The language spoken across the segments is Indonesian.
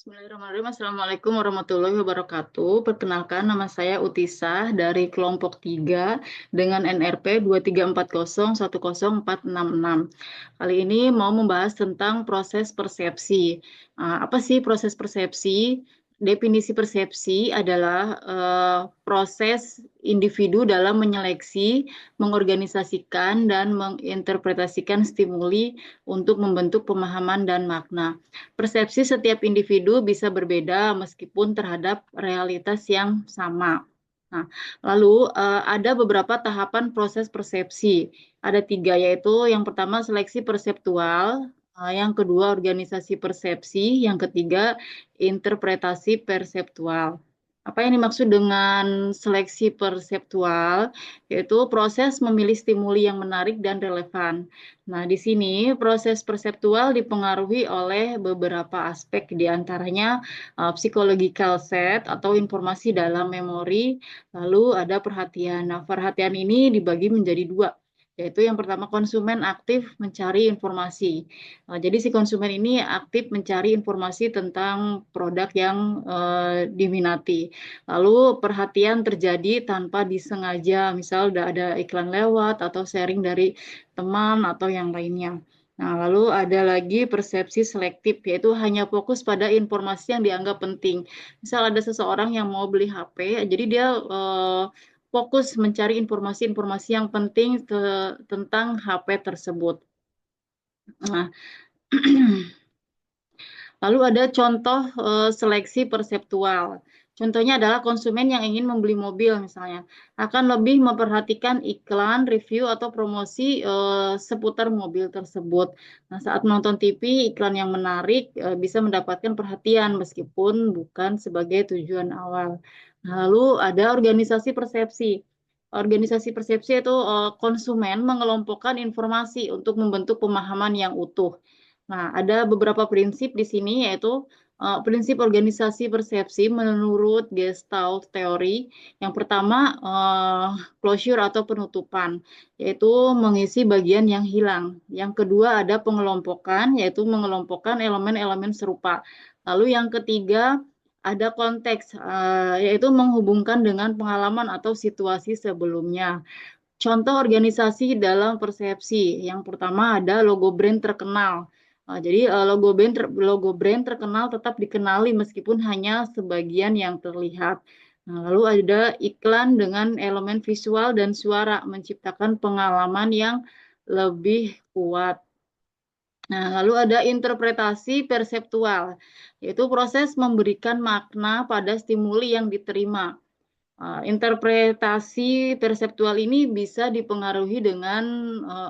Bismillahirrahmanirrahim. Assalamualaikum warahmatullahi wabarakatuh. Perkenalkan, nama saya Utisah dari kelompok 3 dengan NRP 234010466. Kali ini mau membahas tentang proses persepsi. Apa sih proses persepsi? Definisi persepsi adalah proses individu dalam menyeleksi, mengorganisasikan, dan menginterpretasikan stimuli untuk membentuk pemahaman dan makna. Persepsi setiap individu bisa berbeda meskipun terhadap realitas yang sama. Nah, lalu ada beberapa tahapan proses persepsi. Ada 3, yaitu yang pertama seleksi perseptual, yang kedua organisasi persepsi, yang ketiga interpretasi perseptual. Apa yang dimaksud dengan seleksi perseptual? Yaitu proses memilih stimuli yang menarik dan relevan. Nah, di sini proses perseptual dipengaruhi oleh beberapa aspek, di antaranya psychological set atau informasi dalam memori, lalu ada perhatian. Nah, perhatian ini dibagi menjadi 2, yaitu yang pertama konsumen aktif mencari informasi. Jadi si konsumen ini aktif mencari informasi tentang produk yang diminati. Lalu perhatian terjadi tanpa disengaja, misal udah ada iklan lewat atau sharing dari teman atau yang lainnya. Nah, lalu ada lagi persepsi selektif, yaitu hanya fokus pada informasi yang dianggap penting. Misal ada seseorang yang mau beli HP, jadi dia fokus mencari informasi-informasi yang penting tentang HP tersebut. Nah, lalu ada contoh seleksi perseptual. Contohnya adalah konsumen yang ingin membeli mobil misalnya, akan lebih memperhatikan iklan, review, atau promosi seputar mobil tersebut. Nah, saat menonton TV, iklan yang menarik bisa mendapatkan perhatian meskipun bukan sebagai tujuan awal. Lalu ada organisasi persepsi. Organisasi persepsi itu konsumen mengelompokkan informasi untuk membentuk pemahaman yang utuh. Nah, ada beberapa prinsip di sini, yaitu prinsip organisasi persepsi menurut Gestalt teori. Yang pertama, closure atau penutupan, yaitu mengisi bagian yang hilang. Yang kedua ada pengelompokan, yaitu mengelompokkan elemen-elemen serupa. Lalu yang ketiga ada konteks, yaitu menghubungkan dengan pengalaman atau situasi sebelumnya. Contoh organisasi dalam persepsi. Yang pertama ada logo brand terkenal. Jadi logo brand terkenal tetap dikenali meskipun hanya sebagian yang terlihat. Nah, lalu ada iklan dengan elemen visual dan suara menciptakan pengalaman yang lebih kuat. Nah, lalu ada interpretasi perseptual, yaitu proses memberikan makna pada stimuli yang diterima. Interpretasi perseptual ini bisa dipengaruhi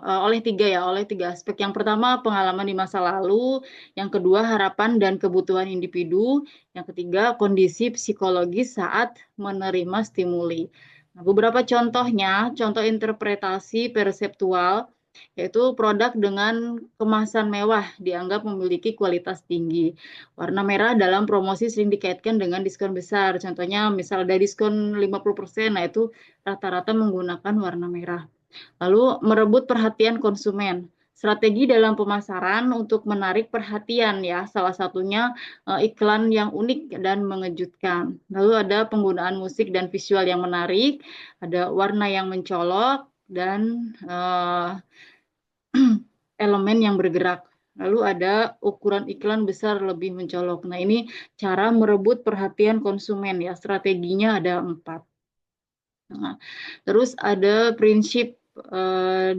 oleh tiga aspek. Yang pertama pengalaman di masa lalu, yang kedua harapan dan kebutuhan individu, yang ketiga kondisi psikologis saat menerima stimuli. Nah, beberapa contohnya, contoh interpretasi perseptual yaitu produk dengan kemasan mewah dianggap memiliki kualitas tinggi. Warna merah dalam promosi sering dikaitkan dengan diskon besar. Contohnya misal ada diskon 50%, nah itu rata-rata menggunakan warna merah. Lalu merebut perhatian konsumen. Strategi dalam pemasaran untuk menarik perhatian ya, salah satunya iklan yang unik dan mengejutkan. Lalu ada penggunaan musik dan visual yang menarik, ada warna yang mencolok dan elemen yang bergerak. Lalu ada ukuran iklan besar lebih mencolok. Nah, ini cara merebut perhatian konsumen ya. Strateginya ada 4. Nah, terus ada prinsip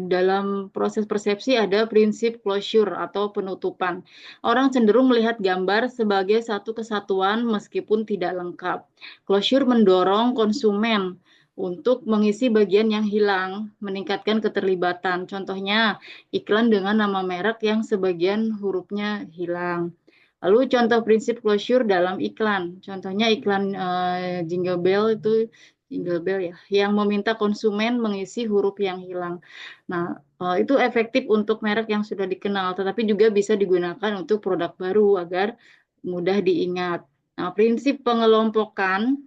dalam proses persepsi, ada prinsip closure atau penutupan. Orang cenderung melihat gambar sebagai satu kesatuan meskipun tidak lengkap. Closure mendorong konsumen untuk mengisi bagian yang hilang, meningkatkan keterlibatan. Contohnya iklan dengan nama merek yang sebagian hurufnya hilang. Lalu contoh prinsip closure dalam iklan. Contohnya iklan Jingle Bell itu Jingle Bell ya, yang meminta konsumen mengisi huruf yang hilang. Nah, itu efektif untuk merek yang sudah dikenal, tetapi juga bisa digunakan untuk produk baru agar mudah diingat. Nah, prinsip pengelompokan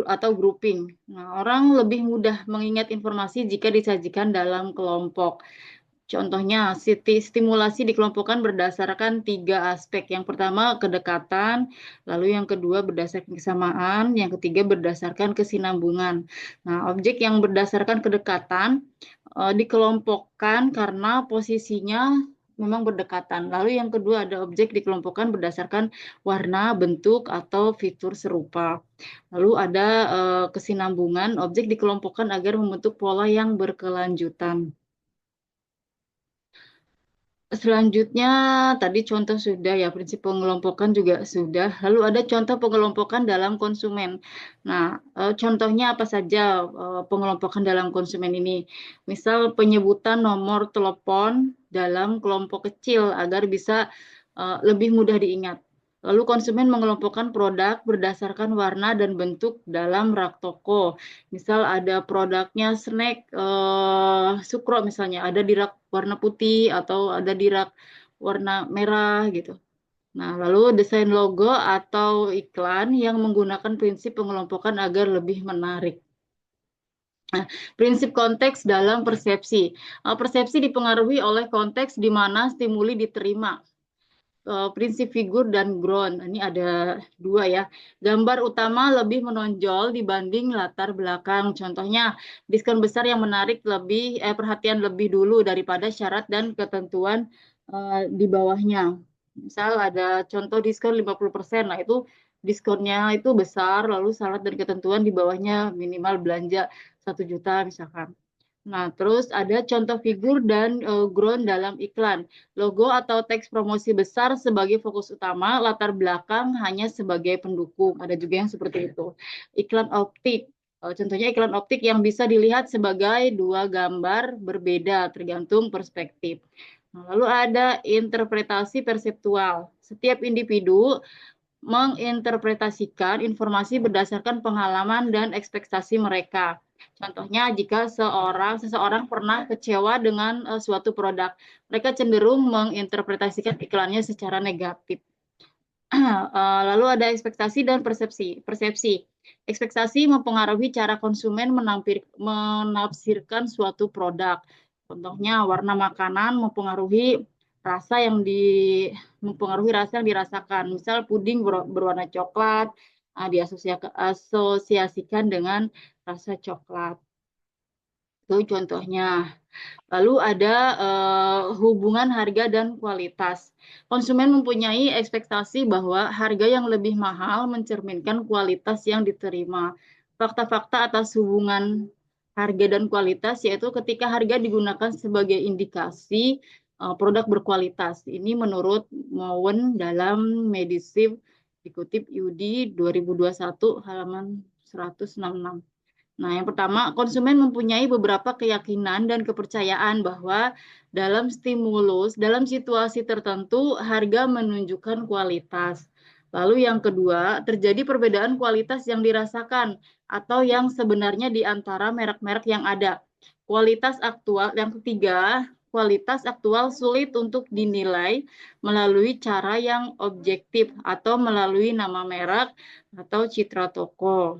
atau grouping. Nah, orang lebih mudah mengingat informasi jika disajikan dalam kelompok. Contohnya, stimulasi dikelompokkan berdasarkan 3 aspek. Yang pertama, kedekatan, lalu yang kedua berdasarkan kesamaan, yang ketiga berdasarkan kesinambungan. Nah, objek yang berdasarkan kedekatan dikelompokkan karena posisinya memang berdekatan. Lalu yang kedua ada objek dikelompokkan berdasarkan warna, bentuk, atau fitur serupa. Lalu ada kesinambungan, objek dikelompokkan agar membentuk pola yang berkelanjutan. Selanjutnya, tadi contoh sudah ya, prinsip pengelompokan juga sudah. Lalu ada contoh pengelompokan dalam konsumen. Nah, contohnya apa saja pengelompokan dalam konsumen ini? Misal penyebutan nomor telepon dalam kelompok kecil agar bisa lebih mudah diingat. Lalu konsumen mengelompokkan produk berdasarkan warna dan bentuk dalam rak toko. Misal ada produknya snack sukro misalnya, ada di rak warna putih atau ada di rak warna merah gitu. Nah, lalu desain logo atau iklan yang menggunakan prinsip pengelompokan agar lebih menarik. Nah, prinsip konteks dalam persepsi. Persepsi dipengaruhi oleh konteks di mana stimuli diterima. Prinsip figur dan ground. Ini ada 2 ya. Gambar utama lebih menonjol dibanding latar belakang. Contohnya, diskon besar yang menarik perhatian lebih dulu daripada syarat dan ketentuan di bawahnya. Misal ada contoh diskon 50%. Nah, itu diskonnya itu besar, lalu syarat dan ketentuan di bawahnya minimal belanja 1 juta misalkan. Nah, terus ada contoh figur dan ground dalam iklan. Logo atau teks promosi besar sebagai fokus utama, latar belakang hanya sebagai pendukung. Ada juga yang seperti itu. Iklan optik. Contohnya iklan optik yang bisa dilihat sebagai 2 gambar berbeda tergantung perspektif. Nah, lalu ada interpretasi perseptual. Setiap individu menginterpretasikan informasi berdasarkan pengalaman dan ekspektasi mereka. Contohnya, jika seseorang pernah kecewa dengan suatu produk, mereka cenderung menginterpretasikan iklannya secara negatif. Lalu ada ekspektasi dan persepsi. Ekspektasi mempengaruhi cara konsumen menafsirkan suatu produk. Contohnya, warna makanan mempengaruhi rasa yang dirasakan. Misal puding berwarna coklat diasosiasikan dengan rasa coklat. Itu contohnya. Lalu ada hubungan harga dan kualitas. Konsumen mempunyai ekspektasi bahwa harga yang lebih mahal mencerminkan kualitas yang diterima. Fakta-fakta atas hubungan harga dan kualitas yaitu ketika harga digunakan sebagai indikasi produk berkualitas. Ini menurut Mowen dalam Medisip dikutip UD 2021 halaman 166. Nah, yang pertama, konsumen mempunyai beberapa keyakinan dan kepercayaan bahwa dalam situasi tertentu, harga menunjukkan kualitas. Lalu yang kedua, terjadi perbedaan kualitas yang dirasakan atau yang sebenarnya di antara merek-merek yang ada. Yang ketiga, kualitas aktual sulit untuk dinilai melalui cara yang objektif atau melalui nama merek atau citra toko.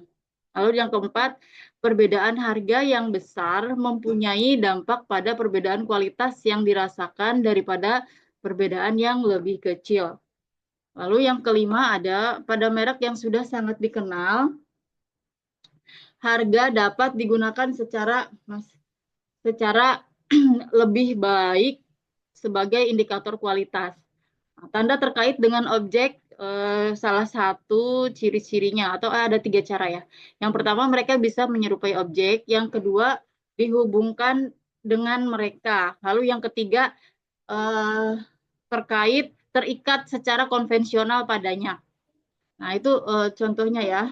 Lalu yang keempat, perbedaan harga yang besar mempunyai dampak pada perbedaan kualitas yang dirasakan daripada perbedaan yang lebih kecil. Lalu yang kelima ada pada merek yang sudah sangat dikenal, harga dapat digunakan secara lebih baik sebagai indikator kualitas. Tanda terkait dengan objek salah satu ciri-cirinya atau ada 3 cara ya. Yang pertama mereka bisa menyerupai objek, yang kedua dihubungkan dengan mereka. Lalu yang ketiga terikat secara konvensional padanya. Nah, itu contohnya ya.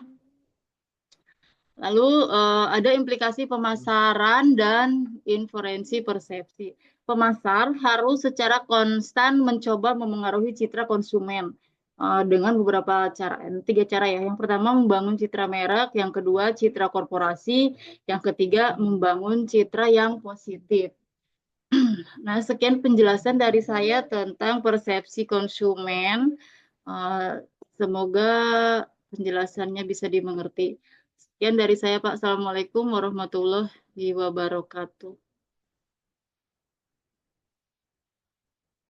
Lalu ada implikasi pemasaran dan inferensi persepsi. Pemasar harus secara konstan mencoba memengaruhi citra konsumen dengan beberapa cara, 3 cara ya. Yang pertama membangun citra merek, yang kedua citra korporasi, yang ketiga membangun citra yang positif. Nah, sekian penjelasan dari saya tentang persepsi konsumen. Semoga penjelasannya bisa dimengerti. Sekian dari saya, Pak. Assalamualaikum warahmatullahi wabarakatuh.